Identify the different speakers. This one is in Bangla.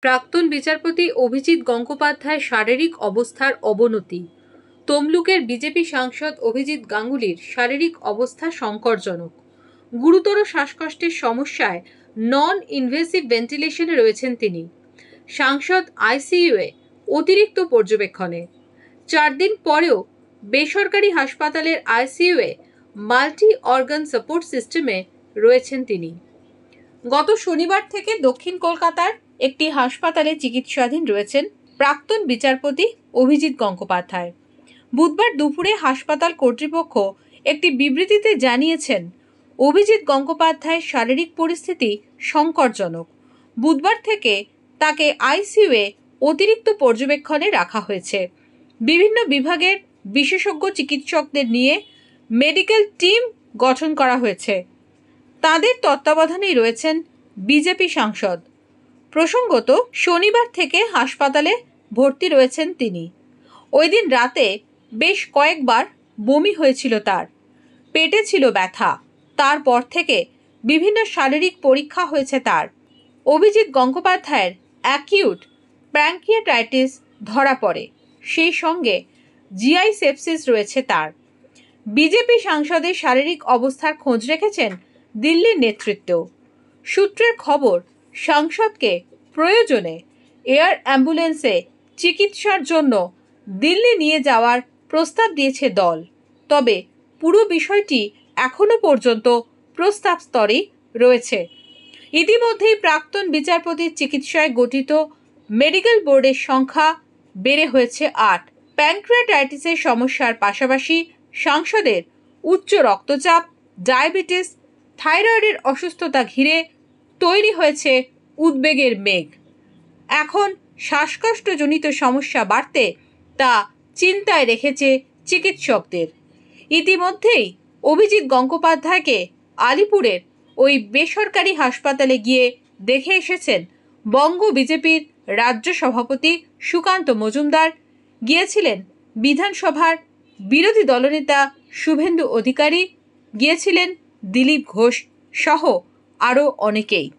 Speaker 1: প্রাক্তন বিচারপতি অভিজিৎ গঙ্গোপাধ্যায় শারীরিক অবস্থার অবনতি। তমলুকের বিজেপি সাংসদ অভিজিৎ গাঙ্গুলির শারীরিক অবস্থা সংকটজনক। গুরুতর শ্বাসকষ্টের সমস্যায় নন ইনভেসিভ ভেন্টিলেশনে রয়েছেন তিনি। সাংসদ আইসিইউয়ে অতিরিক্ত পর্যবেক্ষণে। 4 দিন পরেও বেসরকারি হাসপাতালের আইসিইউয়ে মাল্টি অর্গান সাপোর্ট সিস্টেমে রয়েছেন তিনি। গত শনিবার থেকে দক্ষিণ কলকাতার একটি হাসপাতালে চিকিৎসাধীন রয়েছেন প্রাক্তন বিচারপতি অভিজিৎ গঙ্গোপাধ্যায়। বুধবার দুপুরে হাসপাতাল কর্তৃপক্ষ একটি বিবৃতিতে জানিয়েছেন, অভিজিৎ গঙ্গোপাধ্যায়ের শারীরিক পরিস্থিতি সংকটজনক। বুধবার থেকে তাকে আইসিইউয়ে অতিরিক্ত পর্যবেক্ষণে রাখা হয়েছে। বিভিন্ন বিভাগের বিশেষজ্ঞ চিকিৎসকদের নিয়ে মেডিকেল টিম গঠন করা হয়েছে। তাদের তত্ত্বাবধানেই রয়েছেন বিজেপি সাংসদ। প্রসঙ্গত, শনিবার থেকে হাসপাতালে ভর্তি রয়েছেন তিনি। ওই দিন রাতে বেশ কয়েকবার বমি হয়েছিল তার, পেটে ছিল ব্যথা। তারপর থেকে বিভিন্ন শারীরিক পরীক্ষা হয়েছে তার। অভিজিৎ গঙ্গোপাধ্যায়ের অ্যাকিউট প্যানক্রিয়াটাইটিস ধরা পড়ে, সেই সঙ্গে জিআই সেপসিস রয়েছে তার। বিজেপি সাংসদের শারীরিক অবস্থার খোঁজ রেখেছেন দিল্লির নেতৃত্ব। সূত্রের খবর, সাংসদকে প্রয়োজনে এয়ার অ্যাম্বুলেন্সে চিকিৎসার জন্য দিল্লি নিয়ে যাওয়ার প্রস্তাব দিয়েছে দল। তবে পুরো বিষয়টি এখনও পর্যন্ত প্রস্তাব স্তরেই রয়েছে। ইতিমধ্যেই প্রাক্তন বিচারপতির চিকিৎসায় গঠিত মেডিকেল বোর্ডের সংখ্যা বেড়ে হয়েছে 8। প্যানক্রিয়াটাইটিসের সমস্যার পাশাপাশি সাংসদের উচ্চ রক্তচাপ, ডায়াবেটিস, থাইরয়েডের অসুস্থতা ঘিরে তৈরি হয়েছে উদ্বেগের মেঘ। এখন শ্বাসকষ্টজনিত সমস্যা বাড়তে তা চিন্তায় রেখেছে চিকিৎসকদের। ইতিমধ্যেই অভিজিৎ গঙ্গোপাধ্যায়কে আলিপুরের ওই বেসরকারি হাসপাতালে গিয়ে দেখে এসেছেন বঙ্গ বিজেপির রাজ্য সভাপতি সুকান্ত মজুমদার, গিয়েছিলেন বিধানসভার বিরোধী দলনেতা শুভেন্দু অধিকারী, গিয়েছিলেন দিলীপ ঘোষ সহ আরও অনেকেই।